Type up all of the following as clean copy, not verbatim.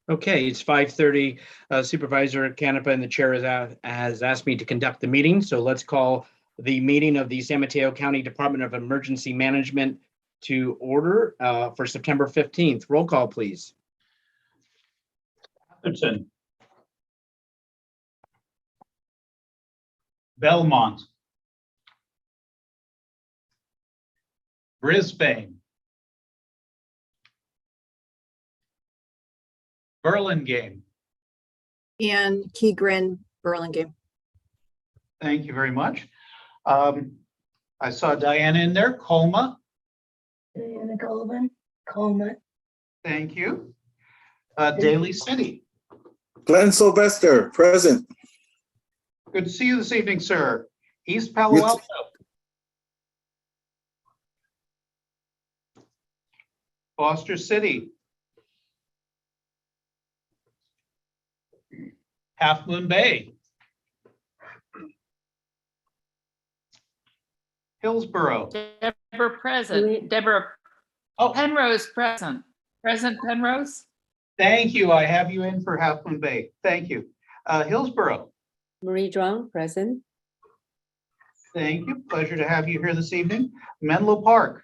Okay, it's 5:30. Supervisor Canepa and the chair has asked me to conduct the meeting. So let's call the meeting of the San Mateo County Department of Emergency Management to order for September 15th. Roll call, please. Atherton. Belmont. Brisbane. Burlingame. And Keegren, Burlingame. Thank you very much. I saw Diana in there. Colma. Diana Colvin, Colma. Thank you. Daly City. Glenn Sylvester, present. Good to see you this evening, sir. East Palo You too. Alto. Foster City. Half Moon Bay. Hillsborough. Deborah present. Deborah Oh, Penrose present. Present Penrose? thank you. I have you in for Half Moon Bay. Thank you. Hillsborough. Marie Zhuang, present. Thank you. Pleasure to have you here this evening. Menlo Park.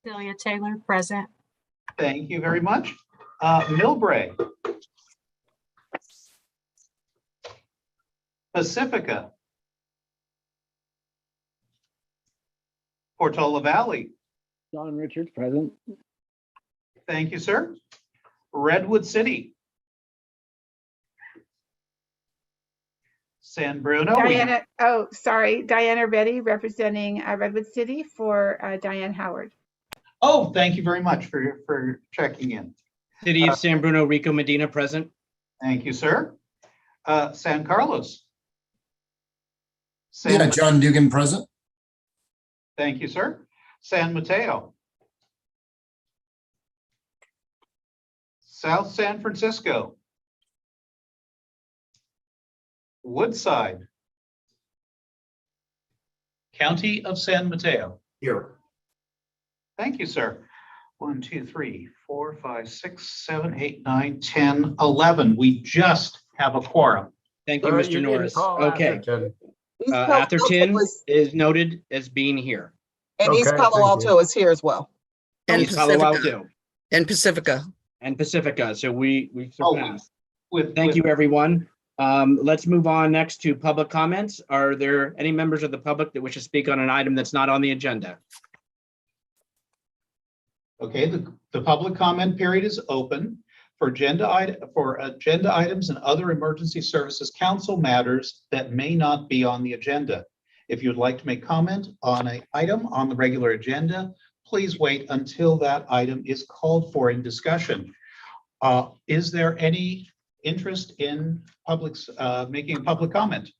Celia Taylor, present. Thank you very much. Millbrae. Pacifica. Portola Valley. John Richards, present. Thank you, sir. Redwood City. San Bruno. Diana, oh, sorry, Diana Reddy representing Redwood City for Diane Howard. Oh, thank you very much for checking in. City of San Bruno, Rico Medina, present. Thank you, sir. San Carlos. Yeah, John Dugan, present. Thank you, sir. San Mateo. South San Francisco. Woodside. County of San Mateo. Here. Thank you, sir. 1, 2, 3, 4, 5, 6, 7, 8, 9, 10, 11. We just have a quorum. Thank you, Mr. Norris. Okay. Atherton is noted as being here. And East Palo Alto is here as well. And East Palo Pacifica. Alto And Pacifica. and Pacifica. So we Oh, surpassed. With Thank you, everyone. Let's move on next to public comments. Are there any members of the public that wish to speak on an item that's not on the agenda? Okay, the public comment period is open for agenda items and other emergency services council matters that may not be on the agenda. If you'd like to make comment on an item on the regular agenda, please wait until that item is called for in discussion. Is there any interest in making a public comment?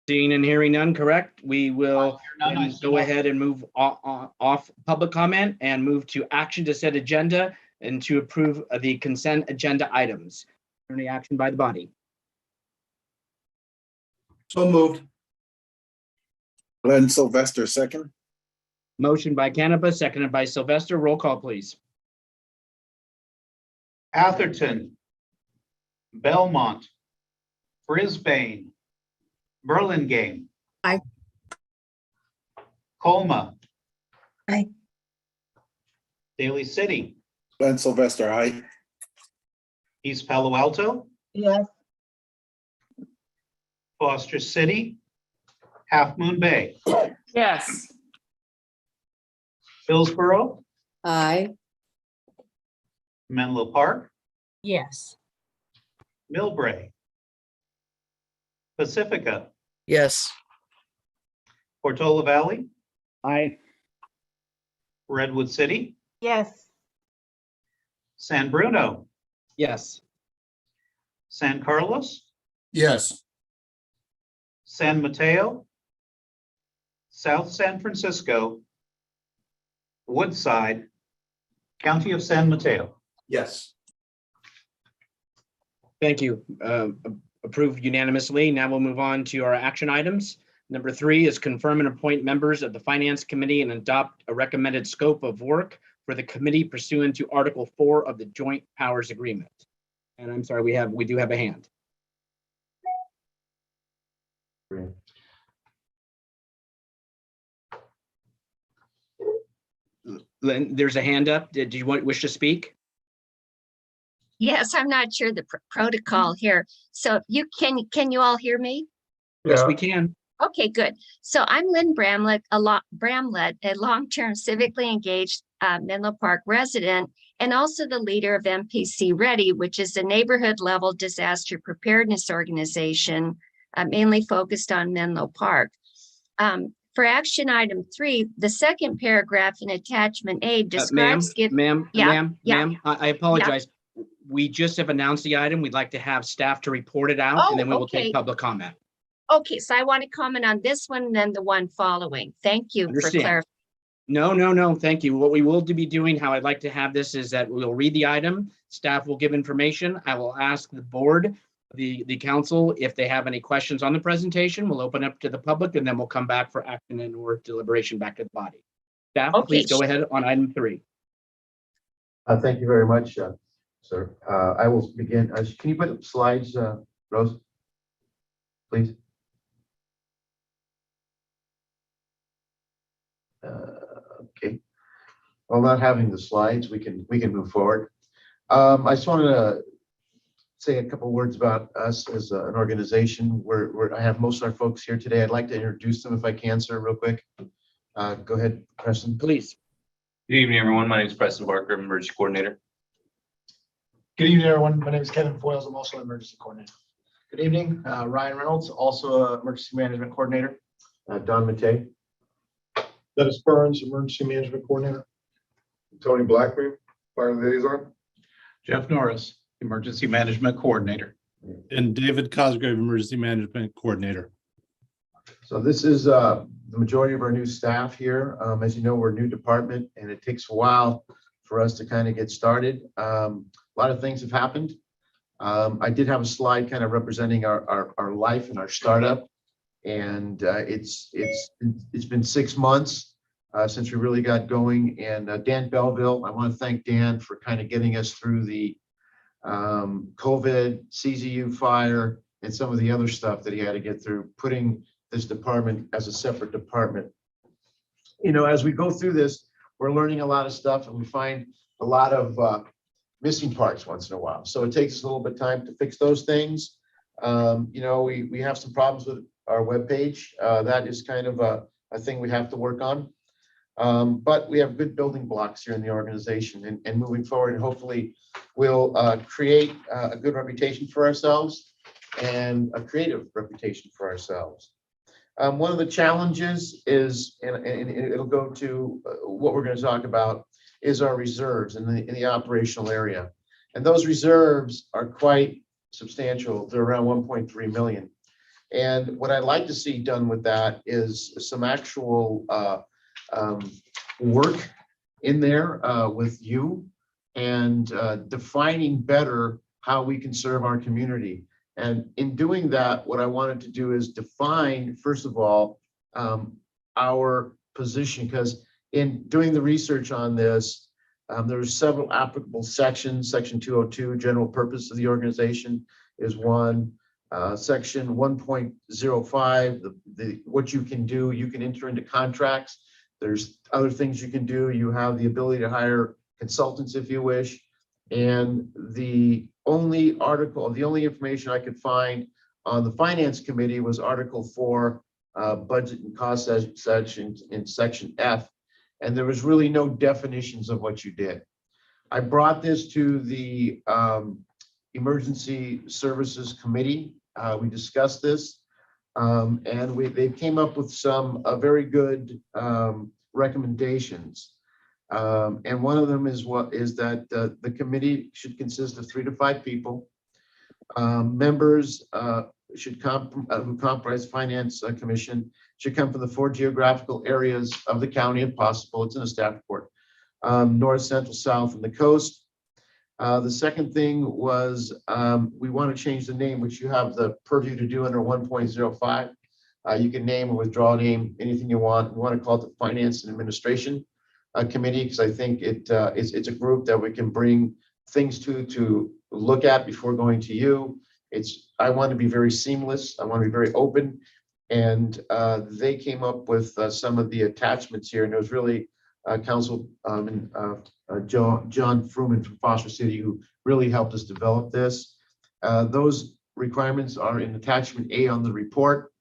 Seeing and hearing none, correct? We will None, I then see go none. ahead and move off public comment and move to action to set agenda and to approve the consent agenda items. Any action by the body? So moved. Glenn Sylvester, second. Motion by Canepa, seconded by Sylvester. Roll call, please. Atherton. Belmont. Brisbane. Burlingame. Aye. Colma. Aye. Daly City. Glenn Sylvester, aye. East Palo Alto. Yes. Foster City. Half Moon Bay. Yes. Hillsborough. Aye. Menlo Park. Yes. Millbrae. Pacifica. Yes. Portola Valley. Aye. Redwood City. Yes. San Bruno. Yes. San Carlos. Yes. San Mateo. South San Francisco. Woodside. County of San Mateo. Yes. Thank you. Approved unanimously. Now we'll move on to our action items. Number 3 is confirm and appoint members of the Finance Committee and adopt a recommended scope of work for the committee pursuant to Article 4 of the Joint Powers Agreement. And I'm sorry, we do have a hand. Lynn, there's a hand up. Did you wish to speak? Yes, I'm not sure the protocol here. So can you all hear me? Yes, we can. Okay, good. So I'm Lynn Bramlett, a long-term civically engaged Menlo Park resident, and also the leader of MPC Ready, which is a neighborhood level disaster preparedness organization, mainly focused on Menlo Park. For action item 3, the second paragraph in attachment A describes. Ma'am, Yeah. I apologize. We just have announced the item. We'd like to have staff to report it out, and then we will take public comment. Okay, so I want to comment on this one and then the one following. Thank you for Understand. clarifying. No, thank you. What we will be doing, how I'd like to have this is that we'll read the item, staff will give information. I will ask the board, the council, if they have any questions on the presentation. We'll open up to the public, and then we'll come back for action and or deliberation back to the body. Staff, Okay. please go ahead on item 3. Thank you very much, sir. I will begin. Can you put up slides, Rose? Please. Okay. Well, not having the slides, we can move forward. I just wanted to say a couple words about us as an organization. I have most of our folks here today. I'd like to introduce them if I can, sir, real quick. Go ahead, Preston. Please. Good evening, everyone. My name is Preston Barker, I'm Emergency Coordinator. Good evening, everyone. My name is Kevin Foyles. I'm also an emergency coordinator. Good evening, Ryan Reynolds, also an emergency management coordinator. Don Matei. Dennis Burns, emergency management coordinator. Tony Blackman, fire liaison. Jeff Norris, Emergency Management Coordinator. And David Cosgrave, Emergency Management Coordinator. So this is the majority of our new staff here. As you know, we're a new department and it takes a while for us to kind of get started. A lot of things have happened. I did have a slide kind of representing our life and our startup. And it's been 6 months since we really got going. And Dan Belleville, I want to thank Dan for kind of getting us through the COVID, CZU fire, and some of the other stuff that he had to get through, putting this department as a separate department. You know, as we go through this, we're learning a lot of stuff and we find a lot of missing parts once in a while. So it takes us a little bit of time to fix those things. You know, we have some problems with our webpage. That is kind of a thing we have to work on. But we have good building blocks here in the organization and moving forward, and hopefully we'll create a good reputation for ourselves and a creative reputation for ourselves. One of the challenges is, and it'll go to what we're going to talk about, is our reserves in the operational area. And those reserves are quite substantial. They're around 1.3 million. And what I'd like to see done with that is some actual work in there with you and defining better how we can serve our community. And in doing that, what I wanted to do is define, first of all, our position, because in doing the research on this, there are several applicable sections. Section 202, general purpose of the organization, is one. Section 1.05, what you can do, you can enter into contracts. There's other things you can do. You have the ability to hire consultants if you wish. And the only information I could find on the Finance Committee was Article 4, budget and cost section in Section F. And there was really no definitions of what you did. I brought this to the Emergency Services Committee. We discussed this, and they came up with some very good recommendations. And one of them is that the committee should consist of 3 to 5 people. Members who comprise Finance Commission should come from the 4 geographical areas of the county if possible. It's in a staff report: north, central, south, and the coast. The second thing was we want to change the name, which you have the purview to do under 1.05. You can name or withdraw a name, anything you want. We want to call it the Finance and Administration committee, because I think it's a group that we can bring things to look at before going to you. I want to be very seamless. I want to be very open. And they came up with some of the attachments here, and it was really Councilman John Fruman from Foster City who really helped us develop this. Those requirements are in attachment A on the report,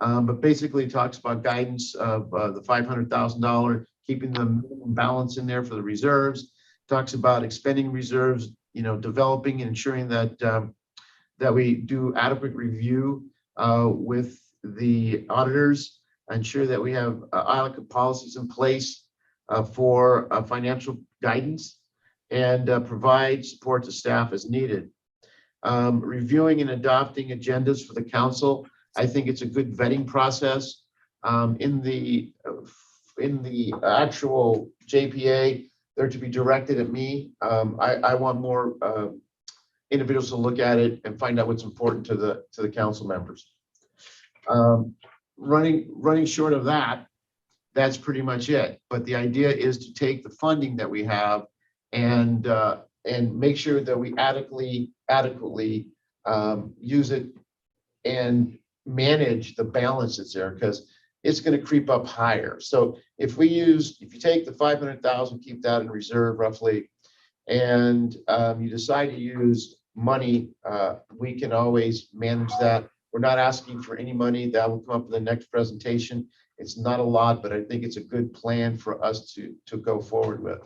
but basically talks about guidance of the $500,000, keeping the minimum balance in there for the reserves. Talks about expending reserves, developing and ensuring that that we do adequate review with the auditors, ensure that we have adequate policies in place for financial guidance, and provide support to staff as needed. Reviewing and adopting agendas for the council. I think it's a good vetting process. In the actual JPA, they're to be directed at me. I want more individuals to look at it and find out what's important to the council members. Running short of that, that's pretty much it. But the idea is to take the funding that we have and make sure that we adequately use it and manage the balance that's there, because it's going to creep up higher. So if you take the 500,000, keep that in reserve roughly, and you decide to use money, we can always manage that. We're not asking for any money. That will come up in the next presentation. It's not a lot, but I think it's a good plan for us to go forward with.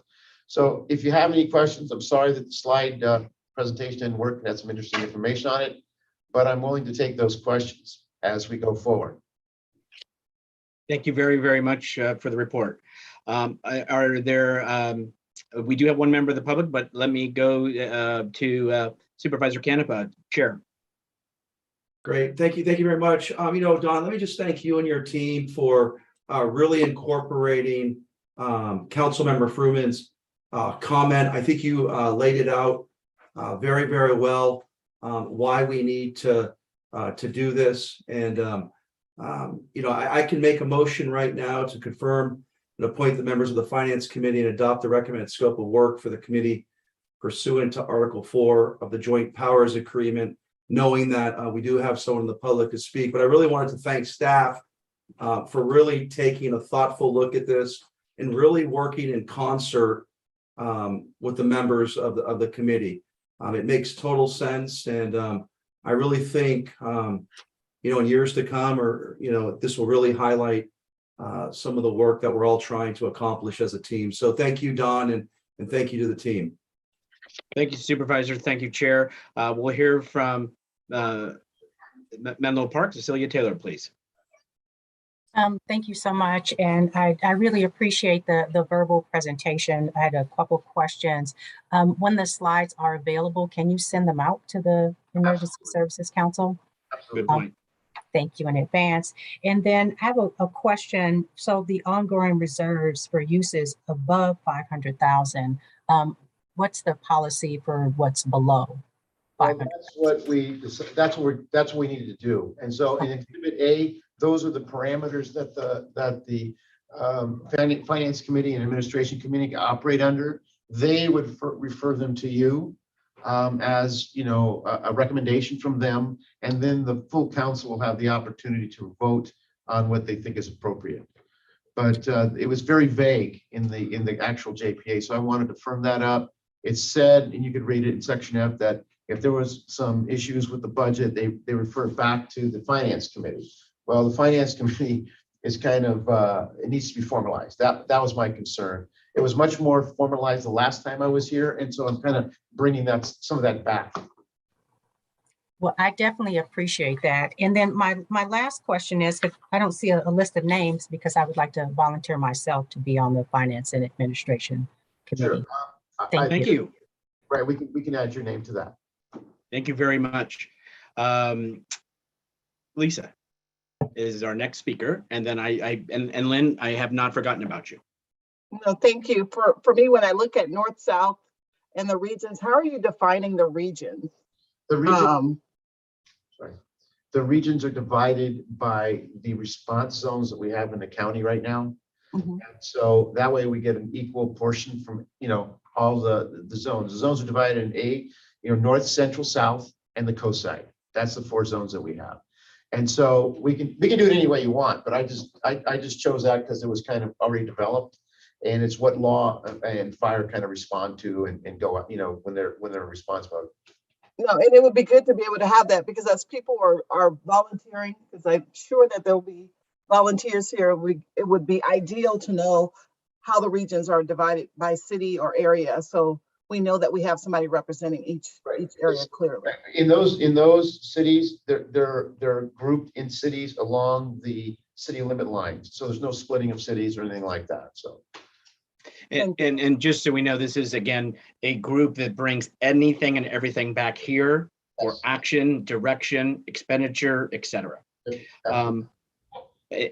So if you have any questions, I'm sorry that the slide presentation didn't work and had some interesting information on it, but I'm willing to take those questions as we go forward. Thank you very, very much for the report. We do have one member of the public, but let me go to Supervisor Canepa, Chair. Great. Thank you. Thank you very much. Don, let me just thank you and your team for really incorporating Councilmember Fruman's comment. I think you laid it out very, very well, why we need to do this. And, I can make a motion right now to confirm and appoint the members of the Finance Committee and adopt the recommended scope of work for the committee pursuant to Article 4 of the Joint Powers Agreement, knowing that we do have someone in the public to speak. But I really wanted to thank staff for really taking a thoughtful look at this and really working in concert with the members of the committee. It makes total sense. And I really think, in years to come, this will really highlight some of the work that we're all trying to accomplish as a team. So thank you, Don, and thank you to the team. Thank you, Supervisor. Thank you, Chair. We'll hear from Menlo Park. Cecilia Taylor, please. Thank you so much. And I really appreciate the verbal presentation. I had a couple questions. When the slides are available, can you send them out to the Emergency Services Council? Good point. Thank you in advance. And then I have a question. So the ongoing reserves for uses above 500,000, what's the policy for what's below? Well, that's what we needed to do. And so in Exhibit A, those are the parameters that the Finance Committee and Administration Committee operate under. They would refer them to you as a recommendation from them, and then the full council will have the opportunity to vote on what they think is appropriate. But it was very vague in the actual JPA, so I wanted to firm that up. It said, and you could read it in Section F, that if there was some issues with the budget, they refer back to the Finance Committee. Well, the Finance Committee is kind of, it needs to be formalized. That was my concern. It was much more formalized the last time I was here, and so I'm kind of bringing some of that back. Well, I definitely appreciate that. And then my last question is, because I don't see a list of names, because I would like to volunteer myself to be on the Finance and Administration Committee. Sure. Thank you. Right, we can add your name to that. Thank you very much. Lisa is our next speaker, and then and Lynn, I have not forgotten about you. No, thank you. For me, when I look at North, South, and the regions, how are you defining the regions? The regions are divided by the response zones that we have in the county right now. Mhm. And so that way we get an equal portion from, all the zones. The zones are divided in eight, north, central, south, and the coast side. That's the 4 zones that we have. And so we can do it any way you want, but I just chose that because it was kind of already developed. And it's what law and fire kind of respond to and go, when they're in response mode. No, and it would be good to be able to have that because as people are volunteering, because I'm sure that there'll be volunteers here, it would be ideal to know how the regions are divided by city or area. So we know that we have somebody representing each area clearly. In those cities, they're grouped in cities along the city limit lines. So there's no splitting of cities or anything like that. So. And just so we know, this is again a group that brings anything and everything back here for action, direction, expenditure, etc.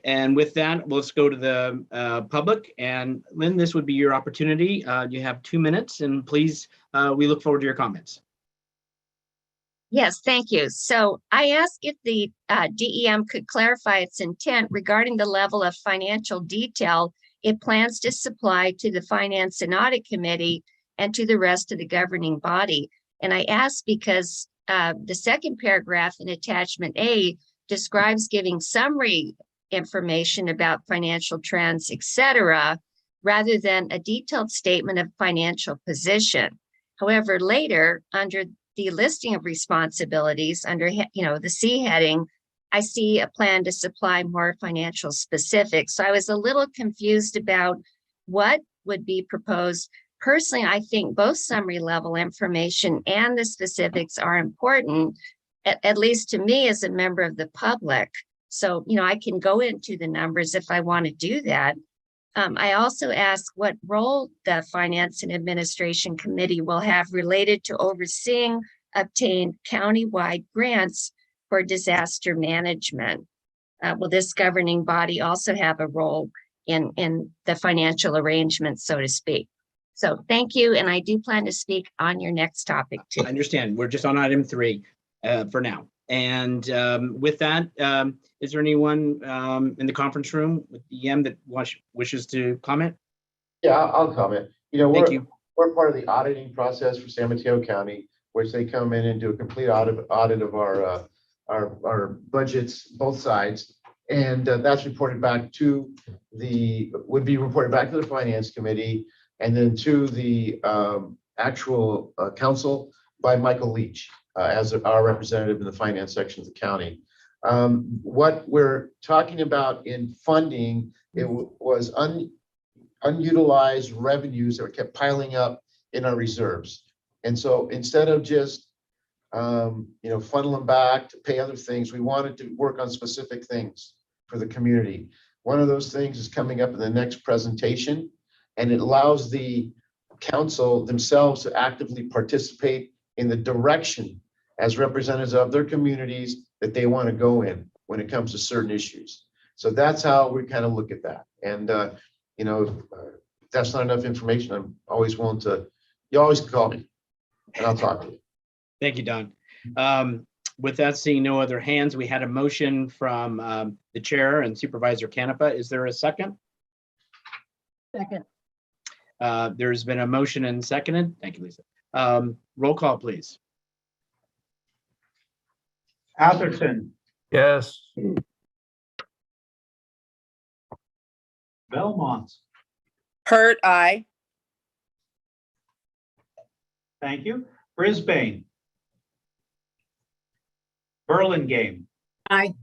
And with that, let's go to the public. And Lynn, this would be your opportunity. You have 2 minutes, and please, we look forward to your comments. Yes, thank you. So I asked if the DEM could clarify its intent regarding the level of financial detail it plans to supply to the Finance and Audit Committee and to the rest of the governing body. And I asked because the second paragraph in attachment A describes giving summary information about financial trends, etc., rather than a detailed statement of financial position. However, later, under the listing of responsibilities, under the C heading, I see a plan to supply more financial specifics. So I was a little confused about what would be proposed. Personally, I think both summary level information and the specifics are important, at least to me as a member of the public. So, I can go into the numbers if I want to do that. I also asked what role the Finance and Administration Committee will have related to overseeing obtained countywide grants for disaster management. Will this governing body also have a role in the financial arrangements, so to speak? So thank you, and I do plan to speak on your next topic too. I understand. We're just on item 3 for now. And with that, is there anyone in the conference room with DEM that wishes to comment? Yeah, I'll comment. Thank you. We're part of the auditing process for San Mateo County, which they come in and do a complete audit of our budgets, both sides. And that's reported back to would be reported back to the Finance Committee and then to the actual council by Michael Leach as our representative in the finance section of the county. What we're talking about in funding, it was unutilized revenues that were kept piling up in our reserves. And so instead of just funnel them back to pay other things, we wanted to work on specific things for the community. One of those things is coming up in the next presentation, and it allows the council themselves to actively participate in the direction as representatives of their communities that they want to go in when it comes to certain issues. So that's how we kind of look at that. And, if that's not enough information, I'm always willing to, you always call me and I'll talk to you. Thank you, Don. With that, seeing no other hands, we had a motion from the chair and Supervisor Canepa. Is there a second? Second. There's been a motion and seconded. Thank you, Lisa. Roll call, please. Atherton, Yes. Belmont. Hurt, aye. Thank you. Brisbane. Burlingame. Aye.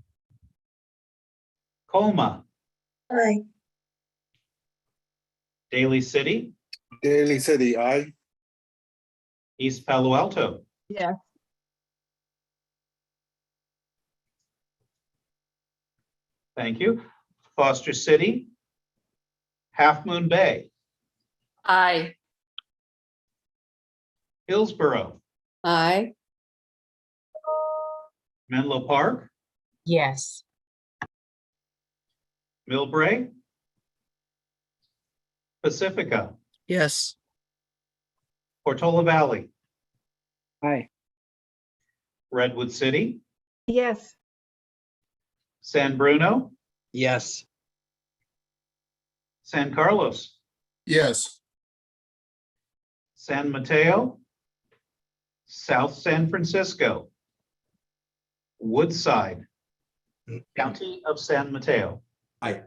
Colma. Aye. Daly City. Daly City, aye. East Palo Alto. Yes. Thank you. Foster City. Half Moon Bay. Aye. Hillsborough. Aye. Menlo Park. Yes. Millbrae. Pacifica. Yes. Portola Valley. Aye. Redwood City. Yes. San Bruno. Yes. San Carlos, Yes. San Mateo, South San Francisco, Woodside, County of San Mateo. Aye.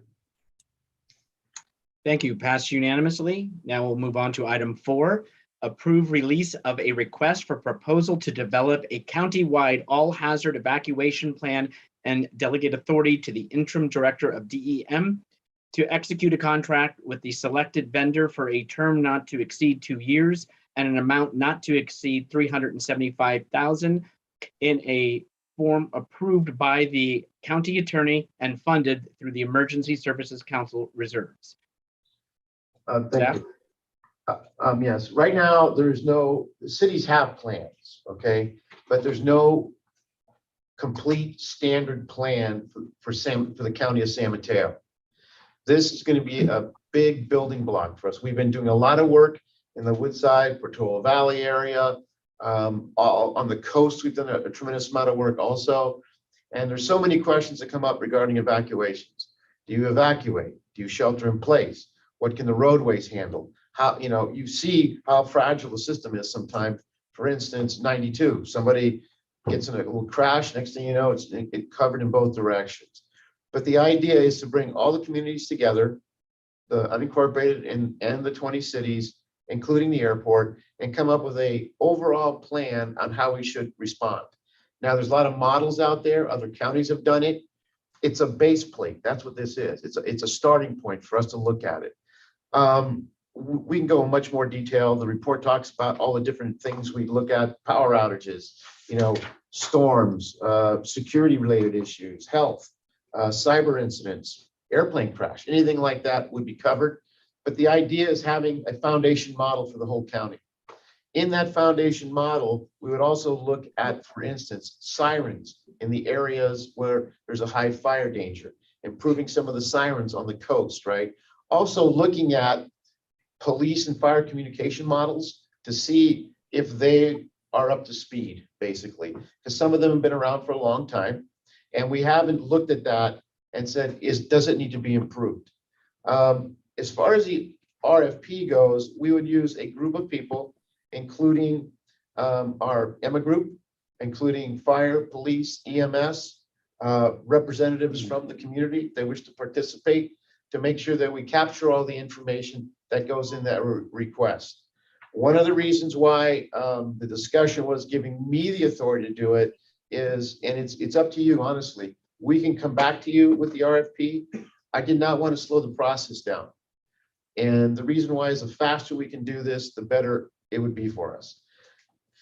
Thank you. Passed unanimously. Now we'll move on to item 4. Approve release of a request for proposal to develop a county-wide all-hazard evacuation plan and delegate authority to the interim director of DEM to execute a contract with the selected vendor for a term not to exceed 2 years and an amount not to exceed $375,000 in a form approved by the county attorney and funded through the Emergency Services Council reserves. Thank Staff? you. Yes, right now, there's no, the cities have plans, okay? But there's no complete standard plan for the county of San Mateo. This is going to be a big building block for us. We've been doing a lot of work in the Woodside, Portola Valley area. All on the coast, we've done a tremendous amount of work also. And there's so many questions that come up regarding evacuations. Do you evacuate? Do you shelter in place? What can the roadways handle? How, you see how fragile the system is sometimes. For instance, 92, somebody gets in a little crash, next thing you know, it's covered in both directions. But the idea is to bring all the communities together, the unincorporated and the 20 cities, including the airport, and come up with a overall plan on how we should respond. Now, there's a lot of models out there. Other counties have done it. It's a base plate. That's what this is. It's a starting point for us to look at it. We can go in much more detail. The report talks about all the different things we look at: power outages, storms, security related issues, health, cyber incidents, airplane crash, anything like that would be covered. But the idea is having a foundation model for the whole county. In that foundation model, we would also look at, for instance, sirens in the areas where there's a high fire danger, improving some of the sirens on the coast, right? Also looking at police and fire communication models to see if they are up to speed, basically, because some of them have been around for a long time, and we haven't looked at that and said, does it need to be improved? As far as the RFP goes, we would use a group of people, including our EMA group, including fire, police, EMS, representatives from the community, if they wish to participate, to make sure that we capture all the information that goes in that request. One of the reasons why the discussion was giving me the authority to do it is, and it's up to you, honestly, we can come back to you with the RFP. I did not want to slow the process down. And the reason why is the faster we can do this, the better it would be for us.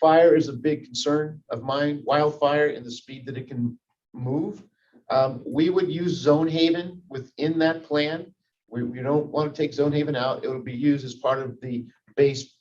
Fire is a big concern of mine, wildfire and the speed that it can move. We would use Zone Haven within that plan. We don't want to take Zone Haven out. It will be used as part of the base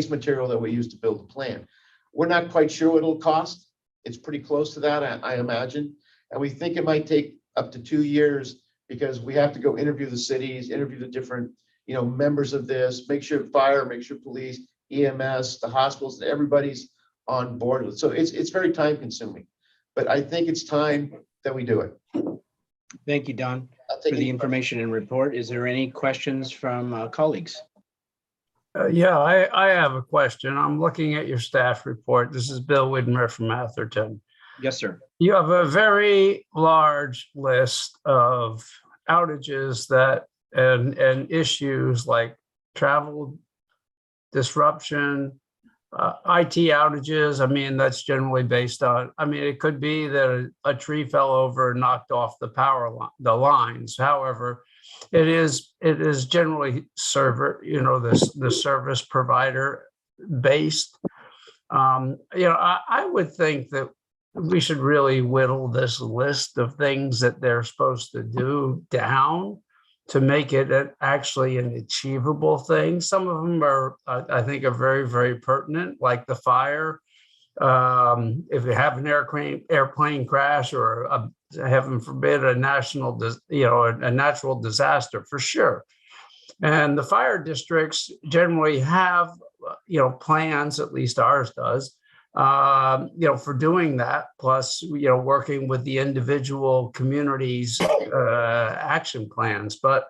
material that we use to build the plan. We're not quite sure what it'll cost. It's pretty close to that, I imagine. And we think it might take up to 2 years because we have to go interview the cities, interview the different members of this, make sure fire, make sure police, EMS, the hospitals, everybody's on board with it. So it's very time consuming, but I think it's time that we do it. Thank you, Don, for the information and report. Is there any questions from colleagues? Yeah, I have a question. I'm looking at your staff report. This is Bill Widmer from Atherton. Yes, sir. You have a very large list of outages and issues like travel disruption, IT outages. I mean, that's generally based on, it could be that a tree fell over and knocked off the lines. However, it is generally the service provider based. I would think that we should really whittle this list of things that they're supposed to do down to make it actually an achievable thing. Some of them are, I think, are very, very pertinent, like the fire. If you have an airplane crash or heaven forbid, a natural disaster, for sure. And the fire districts generally have, plans, at least ours does, for doing that, plus, working with the individual communities' action plans. But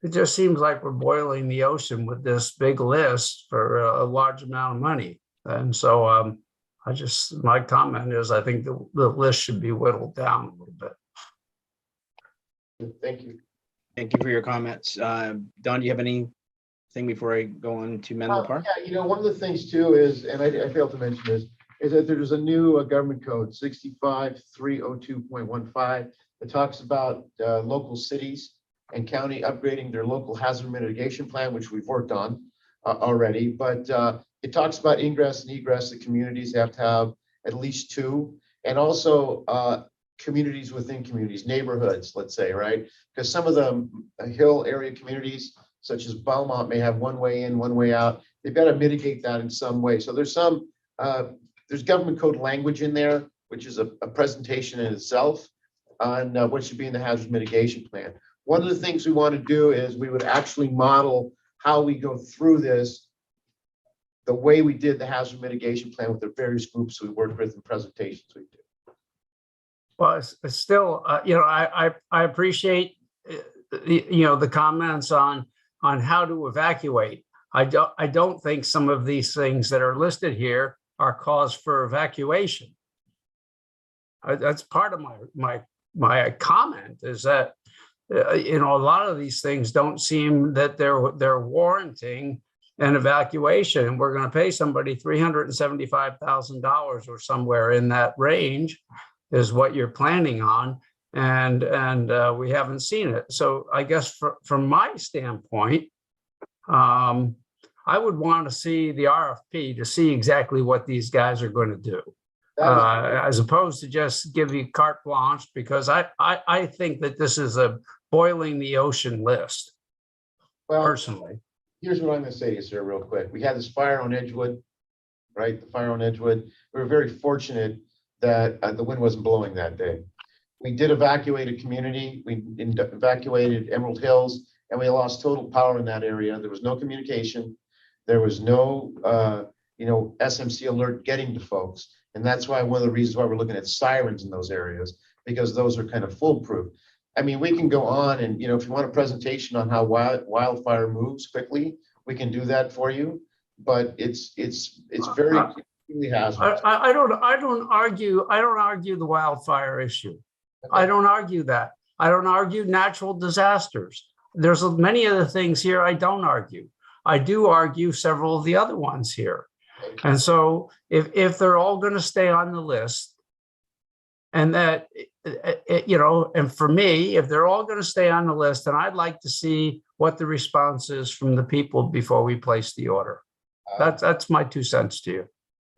it just seems like we're boiling the ocean with this big list for a large amount of money. And so my comment is, I think the list should be whittled down a little bit. Thank you. Thank you for your comments. Don, do you have anything before I go on to Menlo Park? Yeah, one of the things too is, and I failed to mention this, is that there's a new government code 65302.15 that talks about local cities and county upgrading their local hazard mitigation plan, which we've worked on already. But it talks about ingress and egress. The communities have to have at least two, and also communities within communities, neighborhoods, let's say, right? Because some of the hill area communities, such as Belmont, may have one way in, one way out. They've got to mitigate that in some way. So there's there's government code language in there, which is a presentation in itself on what should be in the hazard mitigation plan. One of the things we want to do is we would actually model how we go through this, the way we did the hazard mitigation plan with the various groups we worked with and presentations we did. Well, it's still, I appreciate, the comments on how to evacuate. I don't think some of these things that are listed here are cause for evacuation. That's part of my comment, is that a lot of these things don't seem that they're warranting an evacuation, and we're going to pay somebody $375,000 or somewhere in that range is what you're planning on, and we haven't seen it. So I guess from my standpoint, I would want to see the RFP to see exactly what these guys are going to do, as opposed to just give you carte blanche, because I think that this is a boiling the ocean list, personally. Here's what I'm going to say to you, sir, real quick. We had this fire on Edgewood, right? The fire on Edgewood. We were very fortunate that the wind wasn't blowing that day. We did evacuate a community. We evacuated Emerald Hills, and we lost total power in that area. There was no communication. There was no, SMC alert getting to folks. And that's why one of the reasons why we're looking at sirens in those areas, because those are kind of foolproof. I mean, we can go on and, if you want a presentation on how wildfire moves quickly, we can do that for you. But it's very hazardous. I don't argue the wildfire issue. Okay. I don't argue that. I don't argue natural disasters. There's many of the things here I don't argue. I do argue several of the other ones here. And so if they're all going to stay on the list, and that, and for me, if they're all going to stay on the list, then I'd like to see what the response is from the people before we place the order. That's my 2 cents to you.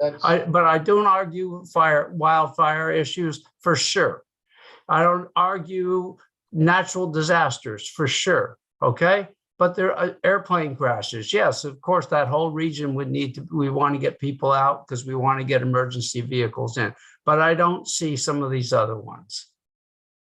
But I don't argue wildfire issues for sure. I don't argue natural disasters for sure. Okay. But there are airplane crashes. Yes, of course, that whole region we want to get people out because we want to get emergency vehicles in. But I don't see some of these other ones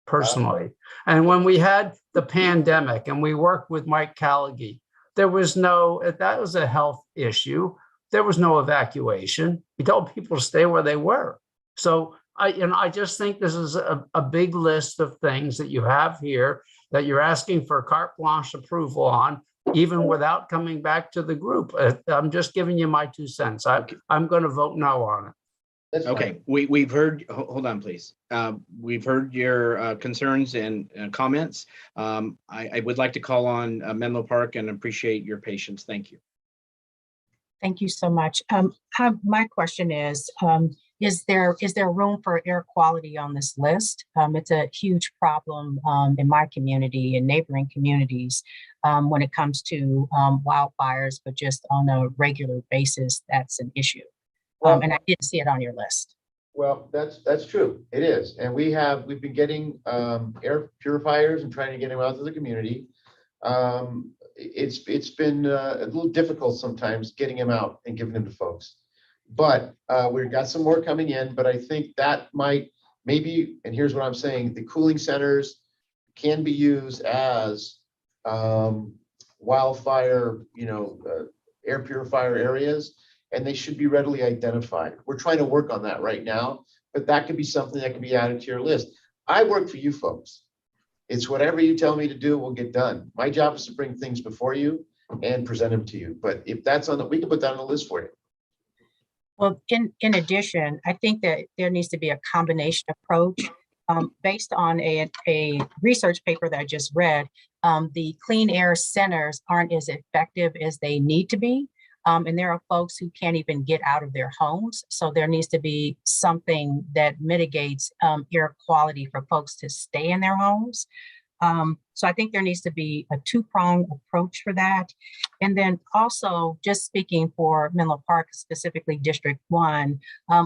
personally. And when we had the pandemic and we worked with Mike Callaghy, that was a health issue. There was no evacuation. We told people to stay where they were. So I just think this is a big list of things that you have here that you're asking for carte blanche approval on, even without coming back to the group. I'm just giving you my 2 cents. I'm going to vote no on it. Okay, we've heard, hold on, please. We've heard your concerns and comments. I would like to call on Menlo Park and appreciate your patience. Thank you. Thank you so much. My question is there room for air quality on this list? It's a huge problem in my community and neighboring communities when it comes to wildfires, but just on a regular basis, that's an issue. And I didn't see it on your list. Well, that's true. It is. And we've been getting air purifiers and trying to get them out to the community. It's been a little difficult sometimes getting them out and giving them to folks. But we've got some more coming in, but I think that maybe, and here's what I'm saying, the cooling centers can be used as wildfire, air purifier areas, and they should be readily identified. We're trying to work on that right now, but that could be something that can be added to your list. I work for you folks. It's whatever you tell me to do will get done. My job is to bring things before you and present them to you. But if that's on the, we can put that on the list for you. Well, in addition, I think that there needs to be a combination approach based on a research paper that I just read. The clean air centers aren't as effective as they need to be. And there are folks who can't even get out of their homes. So there needs to be something that mitigates air quality for folks to stay in their homes. So I think there needs to be a two-pronged approach for that. And then also, just speaking for Menlo Park, specifically District 1,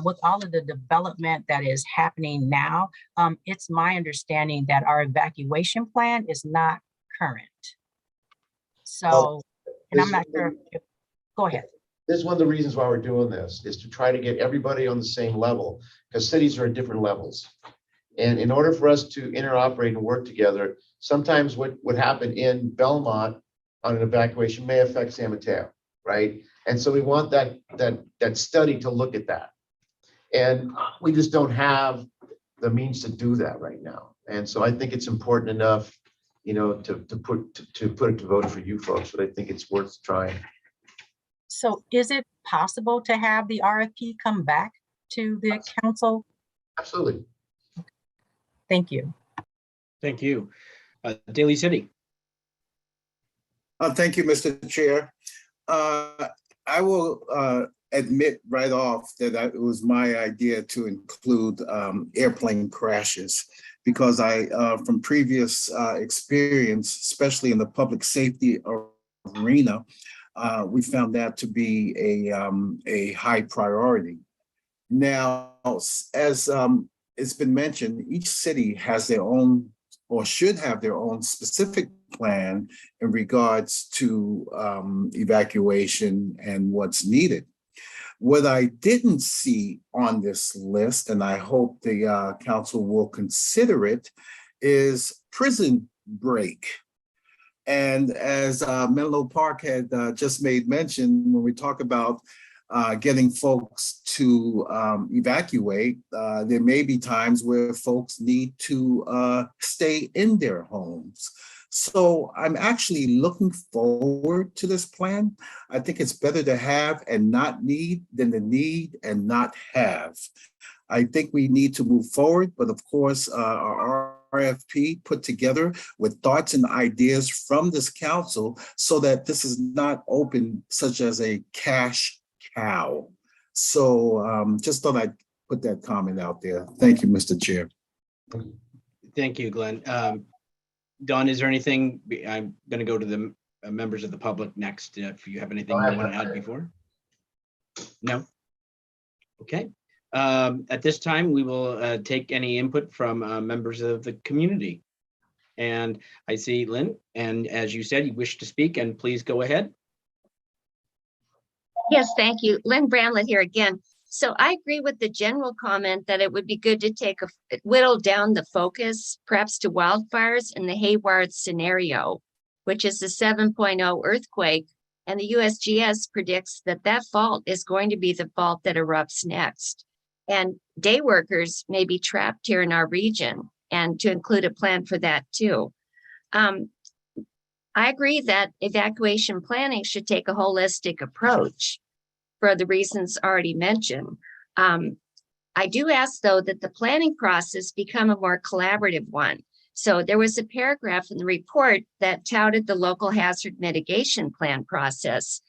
with all of the development that is happening now, it's my understanding that our evacuation plan is not current. So, and I'm not sure if, go ahead. This is one of the reasons why we're doing this, is to try to get everybody on the same level, because cities are at different levels. And in order for us to interoperate and work together, sometimes what would happen in Belmont on an evacuation may affect San Mateo, right? And so we want that study to look at that. And we just don't have the means to do that right now. And so I think it's important enough, you know, to put it to vote for you folks, but I think it's worth trying. So is it possible to have the RFP come back to the council? Absolutely. Thank you. Thank you. Daly City. Thank you, Mr. Chair. I will admit right off that it was my idea to include airplane crashes, because from previous experience, especially in the public safety arena, we found that to be a high priority. Now, as it's been mentioned, each city has their own, or should have their own specific plan in regards to evacuation and what's needed. What I didn't see on this list, and I hope the council will consider it, is prison break. And as Menlo Park had just made mention, when we talk about getting folks to evacuate, there may be times where folks need to stay in their homes. So I'm actually looking forward to this plan. I think it's better to have and not need than to need and not have. I think we need to move forward, but of course, our RFP put together with thoughts and ideas from this council so that this is not open such as a cash cow. So just thought I'd put that comment out there. Thank you, Mr. Chair. Thank you, Glenn. Don, is there anything? I'm going to go to the members of the public next. If you have anything you want to add before? No? Okay. At this time, we will take any input from members of the community. And I see Lynn, and as you said, you wish to speak, and please go ahead. Yes, thank you. Lynn Bramlett here again. So I agree with the general comment that it would be good to whittle down the focus, perhaps to wildfires in the Hayward scenario, which is the 7.0 earthquake. And the USGS predicts that that fault is going to be the fault that erupts next. And day workers may be trapped here in our region, and to include a plan for that too. I agree that evacuation planning should take a holistic approach for the reasons already mentioned. I do ask, though, that the planning process become a more collaborative one. So there was a paragraph in the report that touted the local hazard mitigation plan process.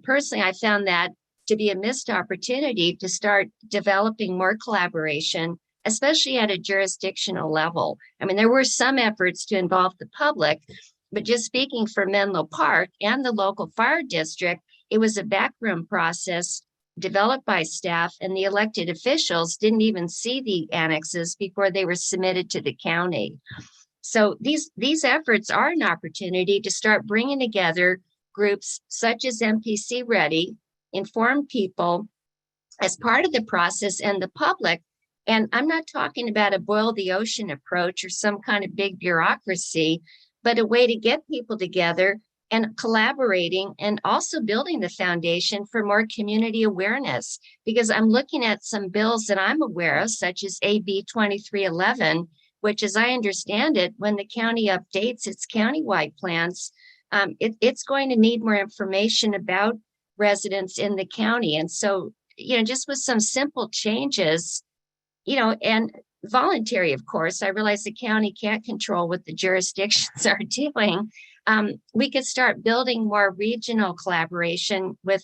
Personally, I found that to be a missed opportunity to start developing more collaboration, especially at a jurisdictional level. I mean, there were some efforts to involve the public, but just speaking for Menlo Park and the local fire district, it was a backroom process developed by staff, and the elected officials didn't even see the annexes before they were submitted to the county. So these efforts are an opportunity to start bringing together groups such as MPC Ready, informed people as part of the process, and the public. And I'm not talking about a boil the ocean approach or some kind of big bureaucracy, but a way to get people together and collaborating, and also building the foundation for more community awareness. Because I'm looking at some bills that I'm aware of, such as AB 2311, which as I understand it, when the county updates its countywide plans, it's going to need more information about residents in the county. And so, just with some simple changes, and voluntary, of course, I realize the county can't control what the jurisdictions are doing. We could start building more regional collaboration with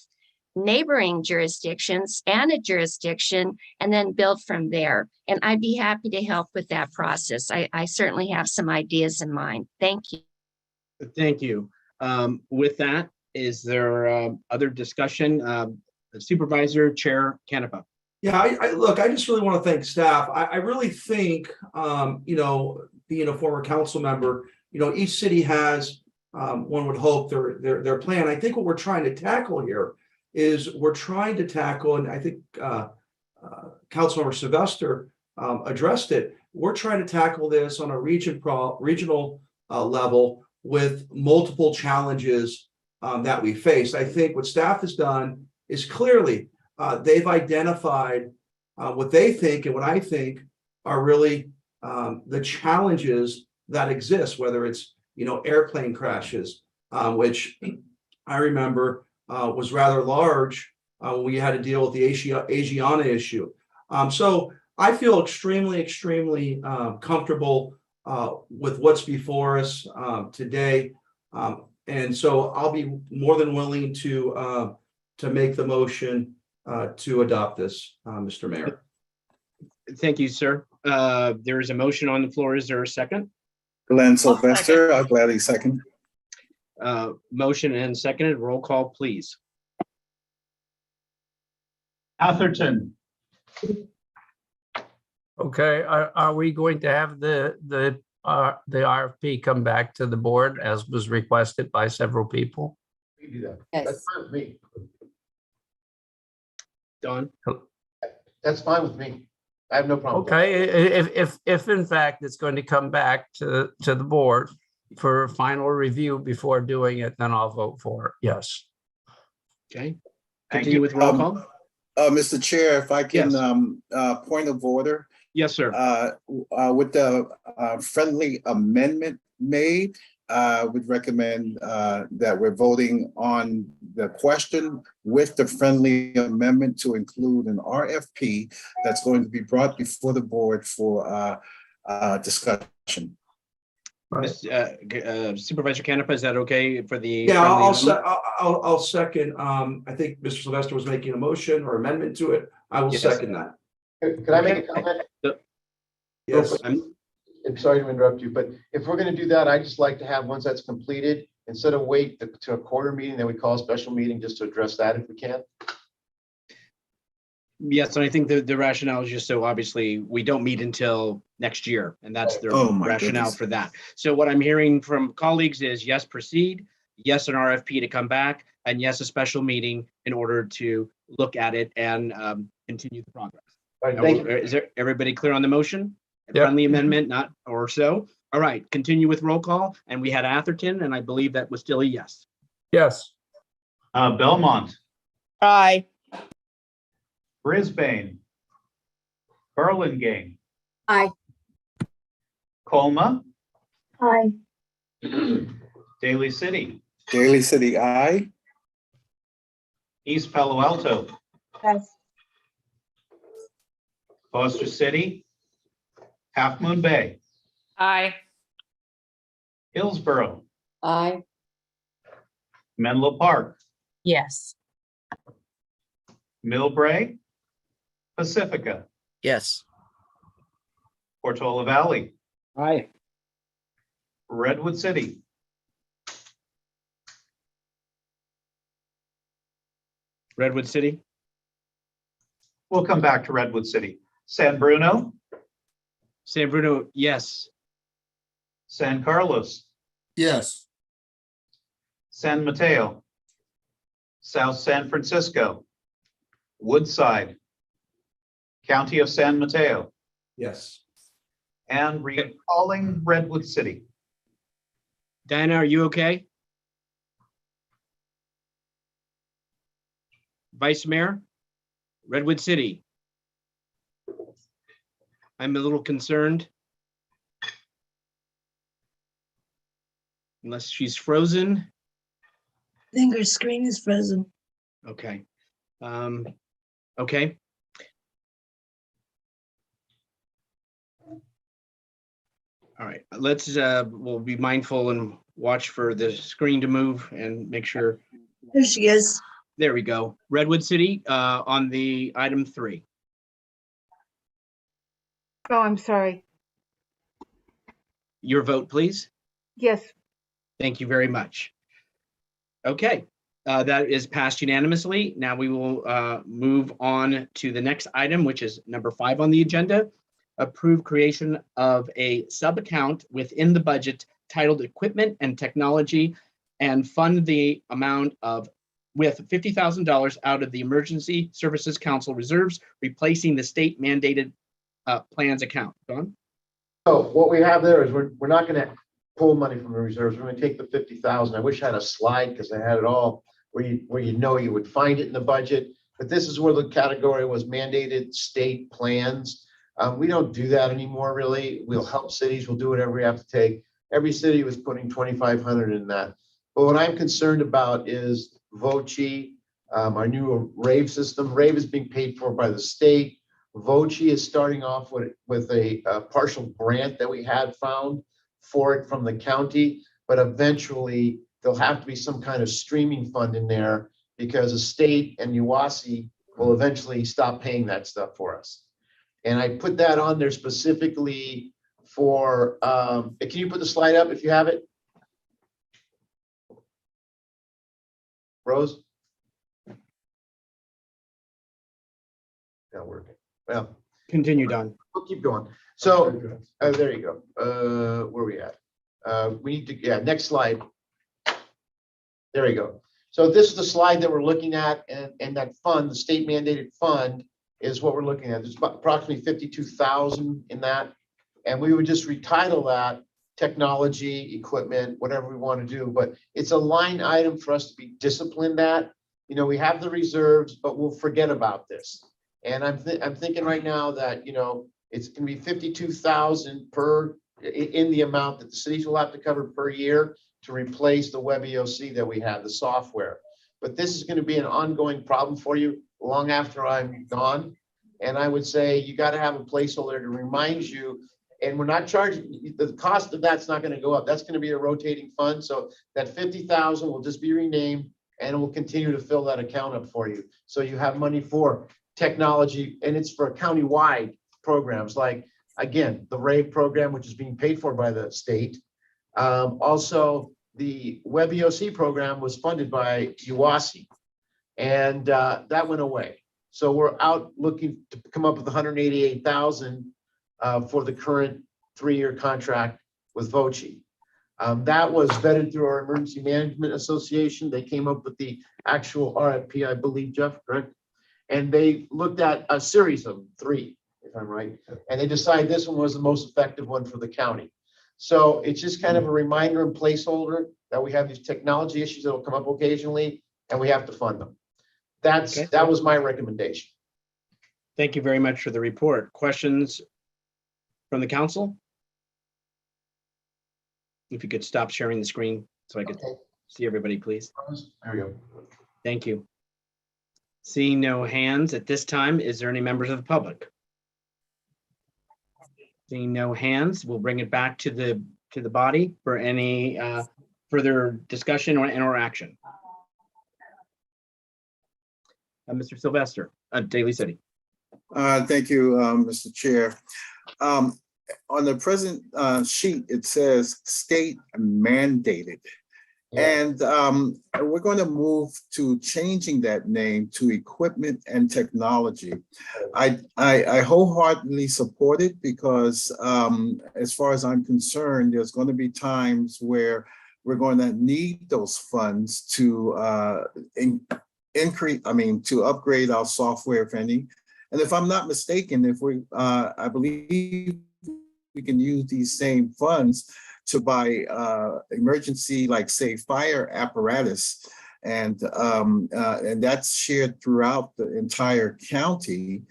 neighboring jurisdictions and a jurisdiction, and then build from there. And I'd be happy to help with that process. I certainly have some ideas in mind. Thank you. Thank you. With that, is there other discussion? Supervisor Chair Canepa. Yeah, I just really want to thank staff. I really think, being a former council member, each city has, one would hope, their plan. I think what we're trying to tackle here is and I think Councilmember Sylvester addressed it. We're trying to tackle this on a regional level with multiple challenges that we face. I think what staff has done is clearly they've identified what they think and what I think are really the challenges that exist, whether it's airplane crashes, which I remember was rather large when we had to deal with the Asiana issue. So I feel extremely comfortable with what's before us today, and so I'll be more than willing to make the motion to adopt this, Mr. Mayor. Thank you, sir. There is a motion on the floor. Is there a second? Glenn Sylvester, I'll gladly second. Motion and seconded. Roll call, please. Atherton, Okay, are we going to have the RFP come back to the board as was requested by several people? We do that. Yes. That's fine with me. Don? That's fine with me. I have no problem. with that. Okay, if in fact it's going to come back to the board for final review before doing it, then I'll vote for it. Yes. Okay. Thank Continue you. with roll call. Mr. Chair, if I can, Yes. point of order, Yes, sir. with the friendly amendment made, would recommend that we're voting on the question with the friendly amendment to include an RFP that's going to be brought before the board for discussion. Right. Supervisor Canepa, is that okay for the? Yeah, friendly amendment? I'll second. I think Mr. Sylvester was making a motion or amendment to it. I will Yes. second that. Could I make a comment? Yes. I'm sorry to interrupt you, but if we're going to do that, I just like to have, once that's completed, instead of wait to a quarter meeting, then we call a special meeting just to address that if we can. Yes, and I think the rationale is just so obviously we don't meet until next year, and that's the Oh, my rationale goodness. for that. So what I'm hearing from colleagues is yes, proceed, yes, an RFP to come back, and yes, a special meeting in order to look at it and continue the progress. All right, thank you. Is there everybody clear on the motion? Yep. Friendly amendment, not or so? All right, continue with roll call, and we had Atherton, and I believe that was still a yes. Yes. Belmont, Aye. Brisbane, Burlingame, Aye. Colma, Aye. Daly City, Daly City, aye. East Palo Alto, Yes. Foster City, Half Moon Bay, Aye. Hillsborough, Aye. Menlo Park, Yes. Millbrae, Pacifica, Yes. Portola Valley, Aye. Redwood City, Redwood City, we'll come back to Redwood City, San Bruno, San Bruno, yes. San Carlos, Yes. San Mateo, South San Francisco, Woodside, County of San Mateo, Yes. and recalling Redwood City. Diana, are you okay? Vice Mayor, Redwood City. I'm a little concerned. unless she's frozen. I think her screen is frozen. Okay. Okay. All right, we'll be mindful and watch for the screen to move and make sure. There she is. There we go. Redwood City, on the item 3. Oh, I'm sorry. Your vote, please. Yes. Thank you very much. Okay, that is passed unanimously. Now we will move on to the next item, which is number 5 on the agenda. Approve creation of a sub-account within the budget titled Equipment and Technology and fund the amount of with $50,000 out of the Emergency Services Council reserves, replacing the state mandated plans account. Don? So what we have there is we're not going to pull money from the reserves. We're going to take the 50,000. I wish I had a slide because I had it all where you know you would find it in the budget. But this is where the category was mandated state plans. We don't do that anymore, really. We'll help cities. We'll do whatever we have to take. Every city was putting 2,500 in that. But what I'm concerned about is VOCI, our new RAVE system. RAVE is being paid for by the state. VOCI is starting off with a partial grant that we had found for it from the county, but eventually there'll have to be some kind of streaming fund in there because the state and UASI will eventually stop paying that stuff for us. And I put that on there specifically for, can you put the slide up if you have it? Rose? Not working. Well, continue, Don. We'll keep going. So, there you go. Where are we at? We need to, yeah, next slide. There we go. So this is the slide that we're looking at, and that fund, the state mandated fund, is what we're looking at. There's approximately 52,000 in that, and we would just retitle that technology, equipment, whatever we want to do. But it's a line item for us to be disciplined at. You know, we have the reserves, but we'll forget about this. And I'm thinking right now that, you know, it's going to be 52,000 per in the amount that the cities will have to cover per year to replace the web EOC that we have, the software. But this is going to be an ongoing problem for you long after I'm gone. And I would say you got to have a placeholder to remind you, and we're not charging, the cost of that's not going to go up. That's going to be a rotating fund. So that 50,000 will just be renamed and we'll continue to fill that account up for you. So you have money for technology, and it's for county-wide programs like, again, the RAVE program, which is being paid for by the state. Also, the web EOC program was funded by UASI, and that went away. So we're out looking to come up with 188,000 for the current 3-year contract with VOCI. That was vetted through our Emergency Management Association. They came up with the actual RFP, I believe, Jeff, correct? And they looked at a series of 3, if I'm right, and they decided this one was the most effective one for the county. So it's just kind of a reminder and placeholder that we have these technology issues that will come up occasionally, and we have to fund them. That was my recommendation. Thank you very much for the report. Questions from the council? If you could stop sharing the screen so I could see everybody, please. There we go. Thank you. Seeing no hands at this time, is there any members of the public? Seeing no hands, we'll bring it back to the body for any further discussion or action. Mr. Sylvester, Daly City. Thank you, Mr. Chair. On the present sheet, it says state mandated. And we're going to move to changing that name to equipment and technology. I wholeheartedly support it because as far as I'm concerned, there's going to be times where we're going to need those funds to to upgrade our software, if any. And if I'm not mistaken, if I believe we can use these same funds to buy emergency, like say, fire apparatus, and that's shared throughout the entire county.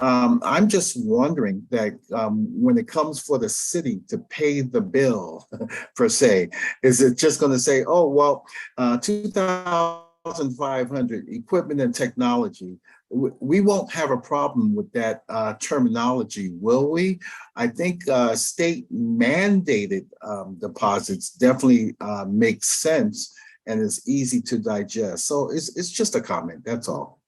I'm just wondering that when it comes for the city to pay the bill per se, is it just going to say, oh, well, 2,500 equipment and technology? We won't have a problem with that terminology, will we? I think state mandated deposits definitely make sense and is easy to digest. So it's just a comment, that's all.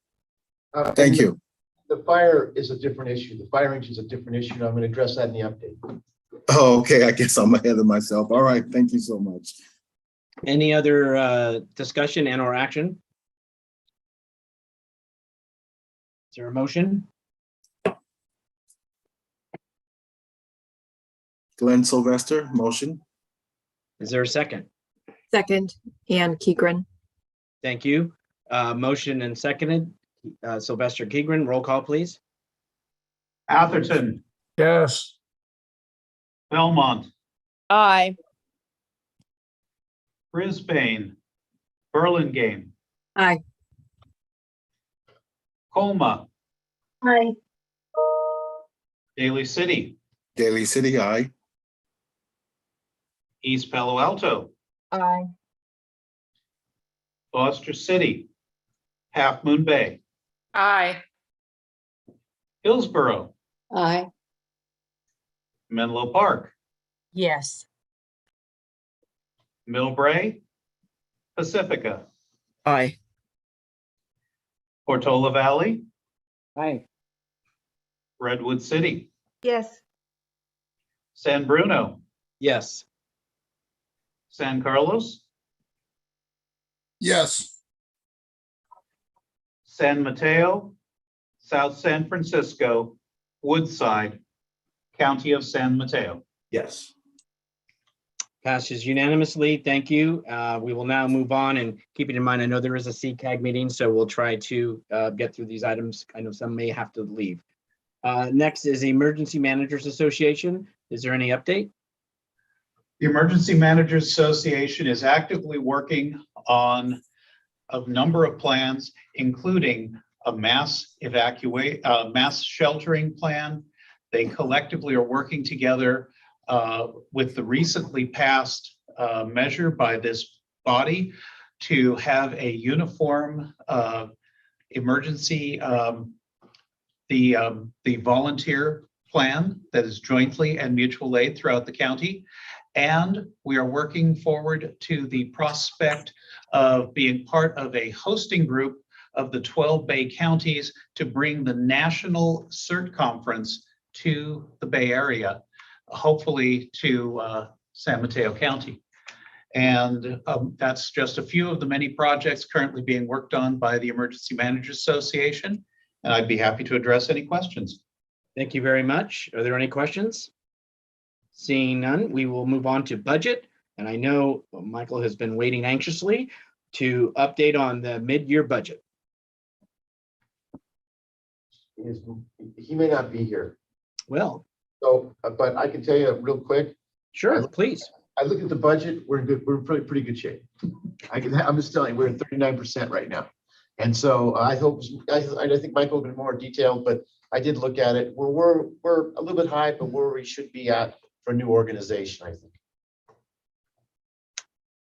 Thank you. The fire is a different issue. The fire engine is a different issue. And I'm going to address that in the update. Oh, okay. I guess I'm ahead of myself. All right. Thank you so much. Any other discussion and or action? Is there a motion? Glenn Sylvester, motion. Is there a second? Second, Ann Keegren. Thank you. Motion and seconded. Sylvester Keegren, roll call, please. Atherton, Yes. Belmont, Aye. Brisbane, Burlingame, Aye. Colma, Aye. Daly City, Daly City, aye. East Palo Alto, Aye. Foster City, Half Moon Bay, Aye. Hillsborough, Aye. Menlo Park, Yes. Millbrae, Pacifica, Aye. Portola Valley, Aye. Redwood City, Yes. San Bruno, Yes. San Carlos, Yes. San Mateo, South San Francisco, Woodside, County of San Mateo. Yes. Passes unanimously. Thank you. We will now move on, and keeping in mind, I know there is a CCAG meeting, so we'll try to get through these items. I know some may have to leave. Next is the Emergency Managers Association. Is there any update? The Emergency Managers Association is actively working on a number of plans, including a mass sheltering plan. They collectively are working together with the recently passed measure by this body to have a uniform emergency, the volunteer plan that is jointly and mutual aid throughout the county. And we are working forward to the prospect of being part of a hosting group of the 12 Bay counties to bring the National CERT Conference to the Bay Area, hopefully to San Mateo County. And that's just a few of the many projects currently being worked on by the Emergency Managers Association. And I'd be happy to address any questions. Thank you very much. Are there any questions? Seeing none, we will move on to budget. And I know Michael has been waiting anxiously to update on the mid-year budget. He may not be here. Well, So, but I can tell you real quick, sure, please. I look at the budget, we're in good, we're in pretty good shape. I'm just telling you, we're at 39% right now. And so I think Michael will be more detailed, but I did look at it. We're a little bit high, but where we should be at for a new organization, I think.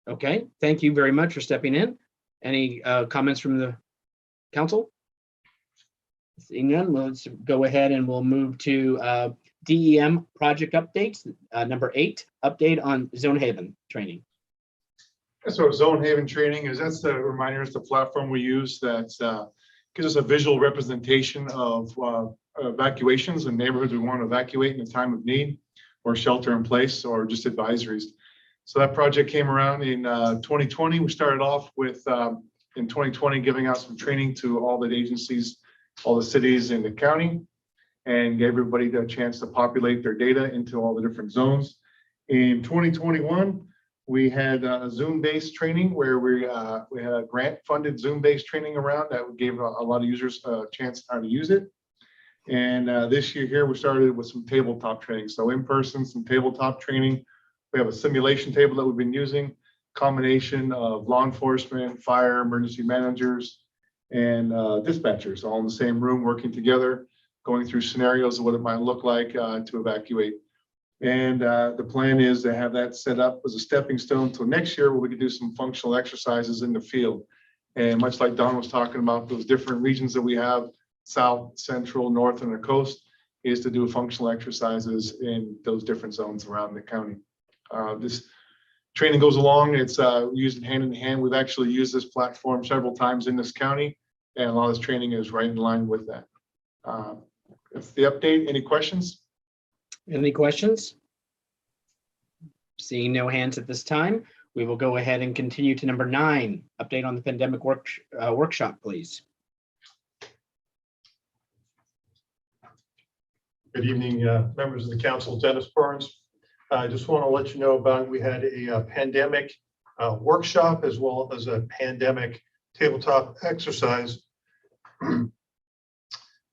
Okay, thank you very much for stepping in. Any comments from the council? Seeing none, let's go ahead and we'll move to DEM project updates. Number 8, update on Zone Haven training. So Zone Haven training that's the reminder, it's the platform we use that gives us a visual representation of evacuations and neighborhoods we want to evacuate in a time of need or shelter in place or just advisories. So that project came around in 2020. We started off with in 2020 giving out some training to all the agencies, all the cities in the county, and gave everybody the chance to populate their data into all the different zones. In 2021, we had a Zoom-based training where we had a grant-funded Zoom-based training around that gave a lot of users a chance how to use it. And this year here, we started with some tabletop training. So in person, some tabletop training. We have a simulation table that we've been using, combination of law enforcement, fire, emergency managers, and dispatchers all in the same room working together. going through scenarios of what it might look like to evacuate. And the plan is to have that set up as a stepping stone until next year, where we can do some functional exercises in the field. And much like Don was talking about, those different regions that we have, south, central, north, and the coast, is to do functional exercises in those different zones around the county. This training goes along. It's used hand in hand. We've actually used this platform several times in this county, and a lot of this training is right in line with that. That's the update. Any questions? Any questions? Seeing no hands at this time, we will go ahead and continue to number 9, update on the pandemic workshop, please. Good evening, members of the council. Dennis Burns. I just want to let you know about, we had a pandemic workshop as well as a pandemic tabletop exercise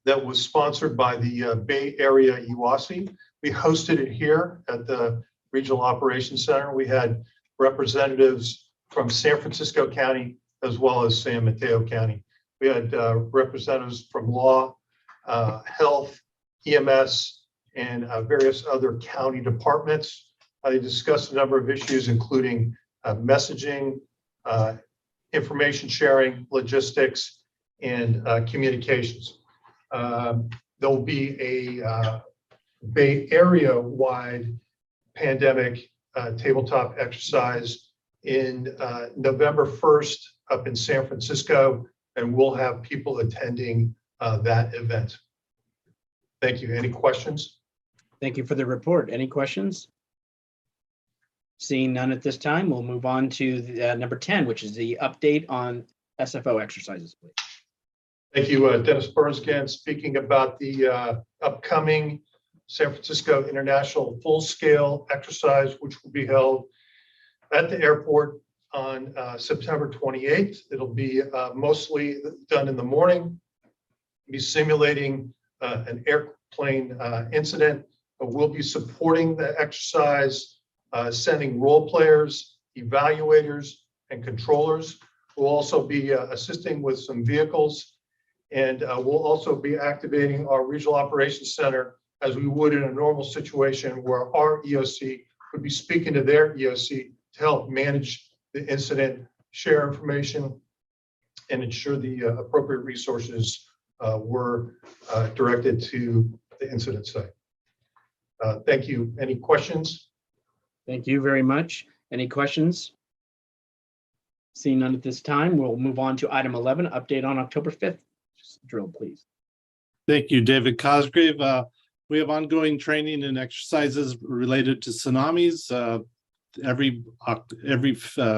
that was sponsored by the Bay Area UASI. We hosted it here at the Regional Operations Center. We had representatives from San Francisco County as well as San Mateo County. We had representatives from law, health, EMS, and various other county departments. They discussed a number of issues, including messaging, information sharing, logistics, and communications. There'll be a Bay Area-wide pandemic tabletop exercise in November 1st up in San Francisco, and we'll have people attending that event. Thank you. Any questions? Thank you for the report. Any questions? Seeing none at this time, we'll move on to the, number 10, which is the update on SFO exercises, please. Thank you, Dennis Burns again, speaking about the upcoming San Francisco International full-scale exercise, which will be held at the airport on September 28th. It'll be mostly done in the morning, be simulating an airplane incident. We'll be supporting the exercise, sending role players, evaluators, and controllers. We'll also be assisting with some vehicles, and we'll also be activating our Regional Operations Center as we would in a normal situation, where our EOC would be speaking to their EOC to help manage the incident, share information, and ensure the appropriate resources were directed to the incident site. Thank you. Any questions? Thank you very much. Any questions? Seeing none at this time, we'll move on to item 11, update on October 5th. Just drill, please. Thank you, David Cosgrave. We have ongoing training and exercises related to tsunamis. Every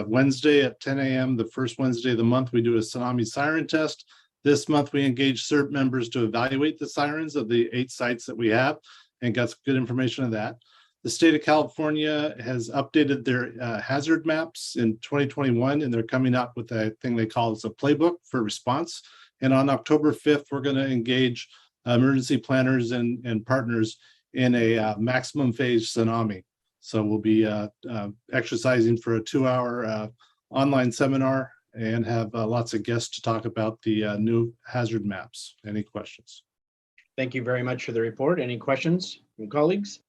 Wednesday at 10 a.m., the first Wednesday of the month, we do a tsunami siren test. This month, we engaged CERT members to evaluate the sirens of the 8 sites that we have and got some good information of that. The state of California has updated their hazard maps in 2021, and they're coming out with a thing they call as a playbook for response. And on October 5th, we're going to engage emergency planners and partners in a maximum phase tsunami. So we'll be exercising for a 2-hour online seminar and have lots of guests to talk about the new hazard maps. Any questions? Thank you very much for the report. Any questions from colleagues?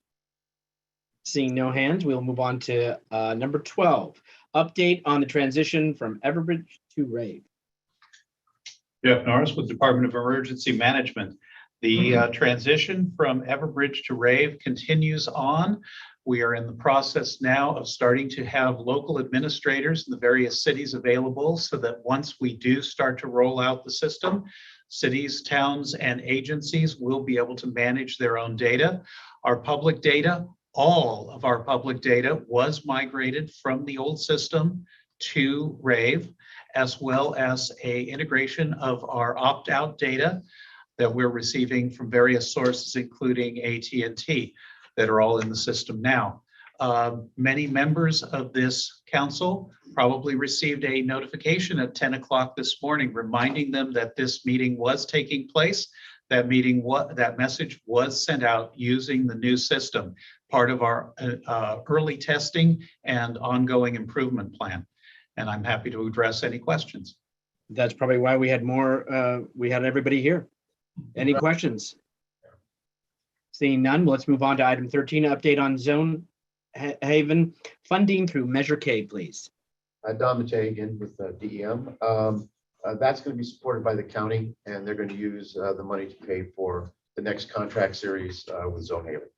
Seeing no hands, we'll move on to number 12, update on the transition from Everbridge to Rave. Jeff Norris with Department of Emergency Management. The transition from Everbridge to Rave continues on. We are in the process now of starting to have local administrators in the various cities available, so that once we do start to roll out the system, cities, towns, and agencies will be able to manage their own data. Our public data, all of our public data was migrated from the old system to Rave, as well as an integration of our opt-out data that we're receiving from various sources, including AT&T, that are all in the system now. Many members of this council probably received a notification at 10 o'clock this morning reminding them that this meeting was taking place. That message was sent out using the new system, part of our early testing and ongoing improvement plan. And I'm happy to address any questions. That's probably why we had more, we had everybody here. Any questions? Seeing none, let's move on to item 13, update on Zone Haven funding through Measure K, please. Don Matei again with DEM. That's going to be supported by the county, and they're going to use the money to pay for the next contract series with Zone Haven.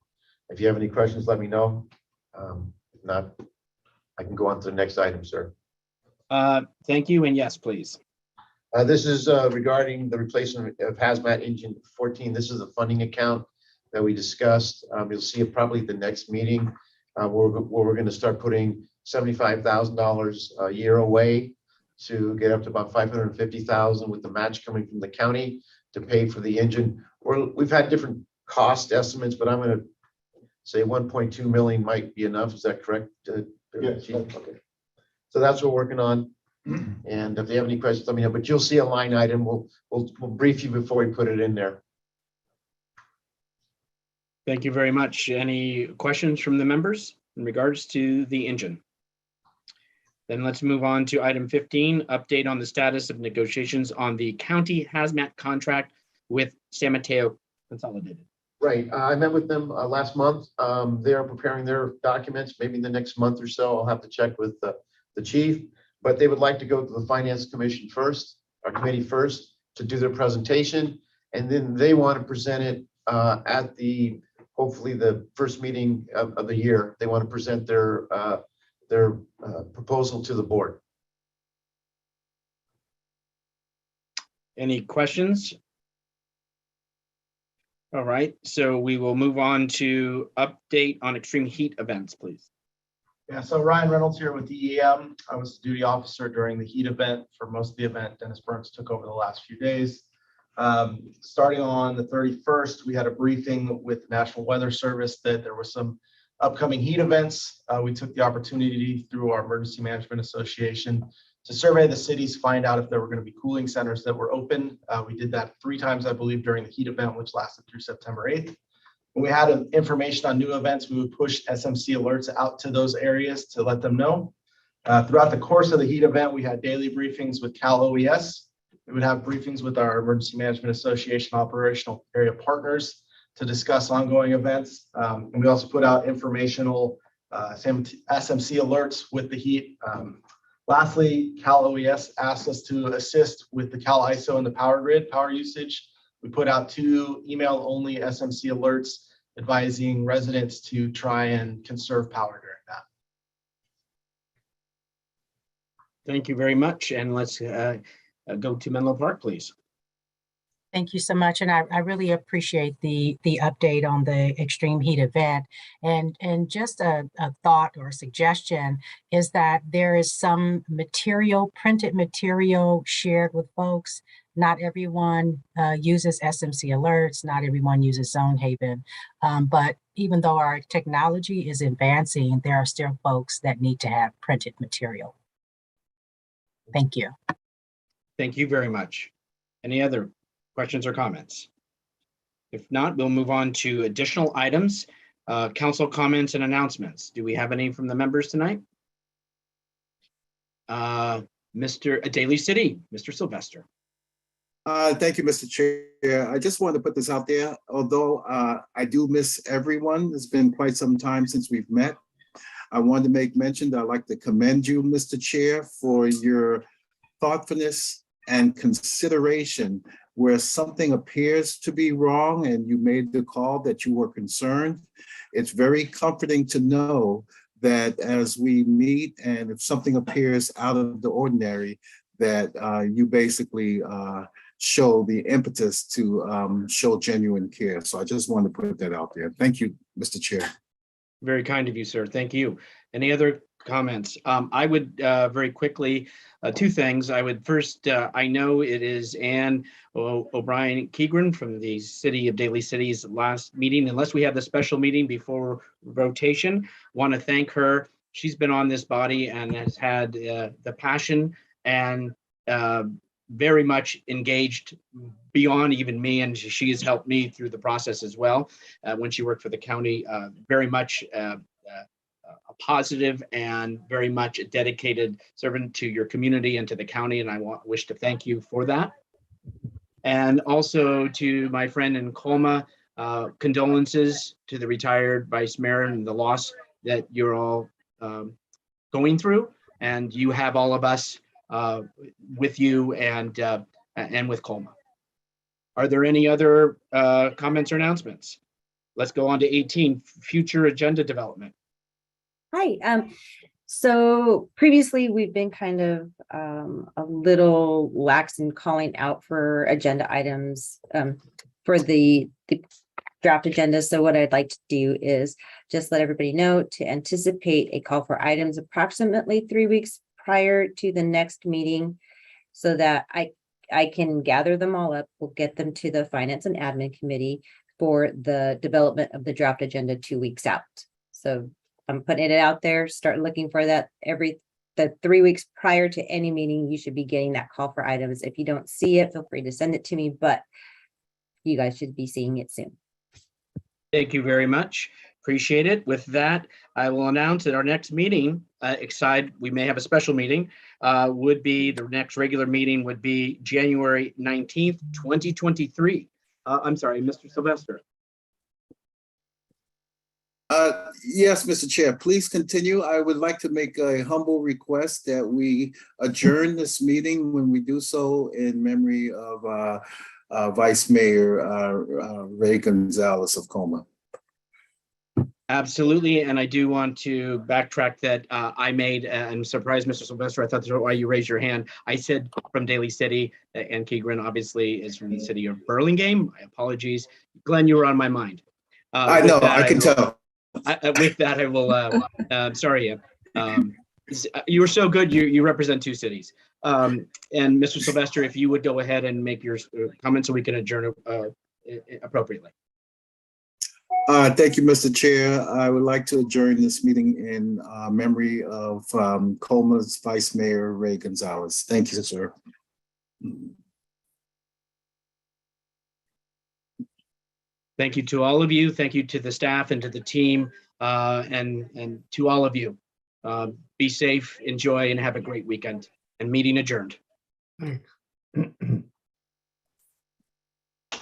If you have any questions, let me know. If not, I can go on to the next item, sir. Thank you, and yes, please. This is regarding the replacement of hazmat engine 14. This is the funding account that we discussed. You'll see it probably at the next meeting where we're going to start putting $75,000 a year away to get up to about $550,000 with the match coming from the county to pay for the engine. We've had different cost estimates, but I'm going to say 1.2 million might be enough. Is that correct? Yes. Okay. So that's what we're working on. And if you have any questions, let me know. But you'll see a line item. We'll brief you before we put it in there. Thank you very much. Any questions from the members in regards to the engine? Then let's move on to item 15, update on the status of negotiations on the county hazmat contract with San Mateo Consolidated. Right. I met with them last month. They are preparing their documents. Maybe in the next month or so, I'll have to check with the chief. But they would like to go to the Finance Commission first, our committee first, to do their presentation. And then they want to present it at hopefully the first meeting of the year. They want to present their proposal to the board. Any questions? All right, so we will move on to update on extreme heat events, please. Yeah, so Ryan Reynolds here with DEM. I was the duty officer during the heat event. For most of the event, Dennis Burns took over the last few days. Starting on the 31st, we had a briefing with the National Weather Service that there were some upcoming heat events. We took the opportunity through our Emergency Management Association to survey the cities, find out if there were going to be cooling centers that were open. We did that 3 times, I believe, during the heat event, which lasted through September 8th. When we had information on new events, we would push SMC alerts out to those areas to let them know. Throughout the course of the heat event, we had daily briefings with Cal OES. We would have briefings with our Emergency Management Association operational area partners to discuss ongoing events. And we also put out informational SMC alerts with the heat. Lastly, Cal OES asked us to assist with the Cal ISO and the power grid power usage. We put out 2 email-only SMC alerts advising residents to try and conserve power during that. Thank you very much. And let's go to Menlo Park, please. Thank you so much. And I really appreciate the update on the extreme heat event. And just a thought or a suggestion is that there is some material, printed material shared with folks. Not everyone uses SMC alerts. Not everyone uses Zone Haven. But even though our technology is advancing, there are still folks that need to have printed material. Thank you. Thank you very much. Any other questions or comments? If not, we'll move on to additional items, council comments and announcements. Do we have any from the members tonight? Mr. Daly City, Mr. Sylvester. Thank you, Mr. Chair. I just wanted to put this out there. Although I do miss everyone, it's been quite some time since we've met. I wanted to make mention that I'd like to commend you, Mr. Chair, for your thoughtfulness and consideration where something appears to be wrong and you made the call that you were concerned. It's very comforting to know that as we meet and if something appears out of the ordinary, that you basically show the impetus to show genuine care. So I just wanted to put that out there. Thank you, Mr. Chair. Very kind of you, sir. Thank you. Any other comments? I would very quickly, 2 things. I would first, I know it is Ann O'Brien Keegren from the City of Daly City's last meeting. Unless we have the special meeting before rotation, want to thank her. She's been on this body and has had the passion and very much engaged beyond even me, and she has helped me through the process as well. When she worked for the county, very much a positive and very much a dedicated servant to your community and to the county, and I wish to thank you for that. And also to my friend in Colma, condolences to the retired vice mayor and the loss that you're all going through. And you have all of us with you and with Colma. Are there any other comments or announcements? Let's go on to 18, future agenda development. Hi. So previously we've been kind of a little lax in calling out for agenda items for the draft agenda. So what I'd like to do is just let everybody know to anticipate a call for items approximately 3 weeks prior to the next meeting so that I can gather them all up. We'll get them to the Finance and Admin Committee for the development of the draft agenda 2 weeks out. So I'm putting it out there, start looking for that the 3 weeks prior to any meeting, you should be getting that call for items. If you don't see it, feel free to send it to me, but you guys should be seeing it soon. Thank you very much. Appreciate it. With that, I will announce that our next meeting, we may have a special meeting, would be the next regular meeting would be January 19th, 2023. I'm sorry, Mr. Sylvester. Yes, Mr. Chair, please continue. I would like to make a humble request that we adjourn this meeting when we do so in memory of Vice Mayor Ray Gonzalez of Colma. Absolutely, and I do want to backtrack that I made, and surprised Mr. Sylvester, I thought that's why you raised your hand. I said from Daly City, and Keegren obviously is from the city of Burlingame. My apologies. Glenn, you were on my mind. I know, I can tell. With that, I will, sorry, you were so good, you represent two cities. And Mr. Sylvester, if you would go ahead and make your comments so we can adjourn appropriately. Thank you, Mr. Chair. I would like to adjourn this meeting in memory of Colma's Vice Mayor Ray Gonzalez. Thank you, sir. Thank you to all of you. Thank you to the staff and to the team, and to all of you. Be safe, enjoy, and have a great weekend. And meeting adjourned. Thanks.